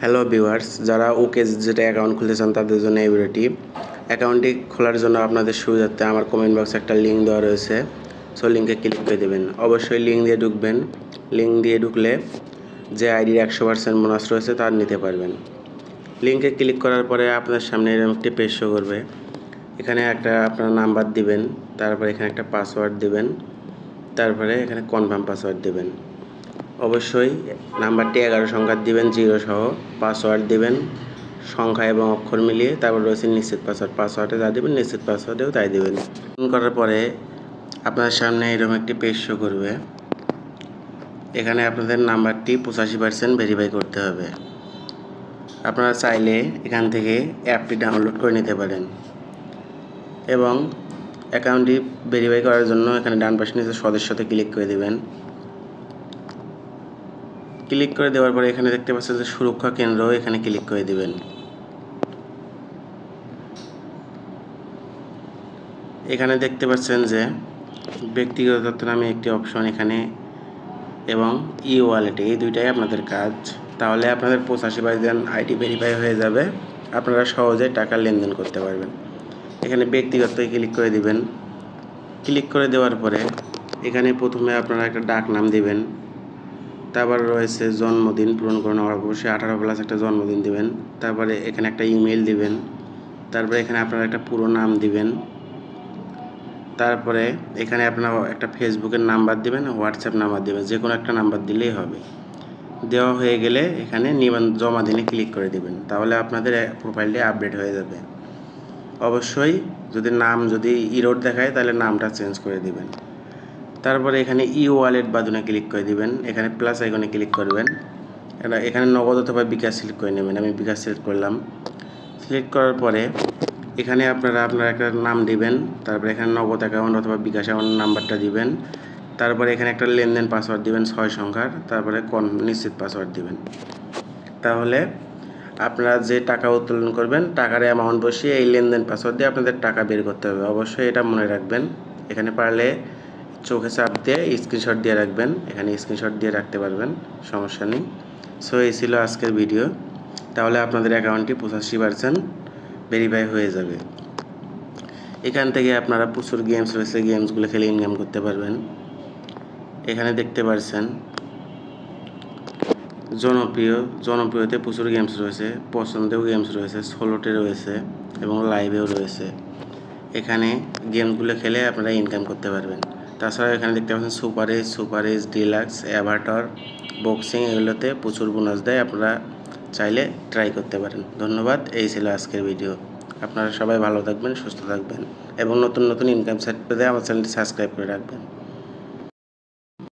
Hello viewers, যারা ওকে যেটা account খুলতে চান তাদের জন্য এই ভিডিওটি। অ্যাকাউন্টটি খোলার জন্য আপনাদের সুবিধার্থে আমার কমেন্ট বক্সে একটা লিঙ্ক দেওয়া রয়েছে। সো লিঙ্কে ক্লিক করে দেবেন। অবশ্যই লিঙ্ক দিয়ে ঢুকবেন। লিঙ্ক দিয়ে ঢুকলে যে আইডির 100% বোনাস রয়েছে তার নিতে পারবেন। লিঙ্কে ক্লিক করার পরে আপনার সামনে এরকম একটি পেজ শো করবে। এখানে একটা আপনার নাম্বার দিবেন, তারপরে এখানে একটা পাসওয়ার্ড দিবেন, তারপরে এখানে কনফার্ম পাসওয়ার্ড দিবেন। অবশ্যই নাম্বারটি 11 সংখ্যার দিবেন, 0 সহ। পাসওয়ার্ড দিবেন সংখ্যা এবং অক্ষর মিলিয়ে। তারপর রয়েছে নিশ্চিত পাসওয়ার্ড। পাসওয়ার্ডে যা দিবেন নিশ্চিত পাসওয়ার্ডেও তাই দিবেন। করার পরে আপনার সামনে এরকম একটি পেজ শো করবে। এখানে আপনাদের নাম্বারটি 85% ভেরিফাই করতে হবে। আপনারা চাইলে এখান থেকে অ্যাপটি ডাউনলোড করে নিতে পারেন এবং অ্যাকাউন্টটি ভেরিফাই করার জন্য এখানে ডান পাশে নিচে সদস্যতে ক্লিক করে দেবেন। ক্লিক করে দেওয়ার পরে এখানে দেখতে পাচ্ছেন যে সুরক্ষা কেন্দ্র, এখানে ক্লিক করে দিবেন। এখানে দেখতে পাচ্ছেন যে ব্যক্তিগত তথ্য নামে একটি অপশন এখানে এবং ই ওয়ালেটে, এই দুইটাই আপনাদের কাজ। তাহলে আপনাদের 85% আইডি ভেরিফাই হয়ে যাবে, আপনারা সহজে টাকা লেনদেন করতে পারবেন। এখানে ব্যক্তিগত ক্লিক করে দিবেন। ক্লিক করে দেওয়ার পরে এখানে প্রথমে আপনারা একটা ডাক নাম দিবেন। তারপর রয়েছে জন্মদিন পূরণ করুন, অবশ্যই 18+ একটা জন্মদিন দিবেন। তারপরে এখানে একটা ইমেল দিবেন। তারপরে এখানে আপনারা একটা পুরো নাম দিবেন। তারপরে এখানে আপনারা একটা ফেসবুকের নাম্বার দিবেন, হোয়াটসঅ্যাপ নাম্বার দিবেন, যে কোনো একটা নাম্বার দিলেই হবে। দেওয়া হয়ে গেলে এখানে জমা দিনে ক্লিক করে দিবেন। তাহলে আপনাদের প্রোফাইলটি আপডেট হয়ে যাবে। অবশ্যই যদি ইরর দেখায় তাহলে নামটা চেঞ্জ করে দিবেন। তারপরে এখানে ই ওয়ালেট বাটনে ক্লিক করে দিবেন। এখানে প্লাস আইকনে ক্লিক করবেন। এখানে নগদ অথবা বিকাশ সিলেক্ট করে নেবেন। আমি বিকাশ সিলেক্ট করলাম। সিলেক্ট করার পরে এখানে আপনারা একটা নাম দিবেন। তারপরে এখানে নগদ অ্যাকাউন্ট অথবা বিকাশ অ্যাকাউন্ট নাম্বারটা দিবেন। তারপরে এখানে একটা লেনদেন পাসওয়ার্ড দিবেন 6 সংখ্যার। তারপরে নিশ্চিত পাসওয়ার্ড দিবেন। তাহলে আপনারা যে টাকা উত্তোলন করবেন টাকার অ্যামাউন্ট বসিয়ে এই লেনদেন পাসওয়ার্ড দিয়ে আপনাদের টাকা বের করতে হবে। অবশ্যই এটা মনে রাখবেন। এখানে পারলে চোখে চাপ দিয়ে স্ক্রিনশট দিয়ে রাখবেন। এখানে স্ক্রিনশট দিয়ে রাখতে পারবেন, সমস্যা নেই। সো এই ছিল আজকের ভিডিও। তাহলে আপনাদের অ্যাকাউন্টটি 85% ভেরিফাই হয়ে যাবে। এখান থেকে আপনারা প্রচুর গেমস রয়েছে, গেমসগুলো খেলে ইনকাম করতে পারবেন। এখানে দেখতে পাচ্ছেন জনপ্রিয়তে প্রচুর গেমস রয়েছে, পছন্দেও গেমস রয়েছে, সোলোতে রয়েছে এবং লাইভেও রয়েছে। এখানে গেমসগুলো খেলে আপনারা ইনকাম করতে পারবেন। তাছাড়াও এখানে দেখতে পাচ্ছেন super ace deluxe, avatar, boxing, এগুলোতে প্রচুর বোনাস দেয়। আপনারা চাইলে ট্রাই করতে পারেন। ধন্যবাদ। এই ছিল আজকের ভিডিও। আপনারা সবাই ভালো থাকবেন, সুস্থ থাকবেন এবং নতুন নতুন ইনকাম সাইট পেতে আমার চ্যানেলটি সাবস্ক্রাইব করে রাখবেন।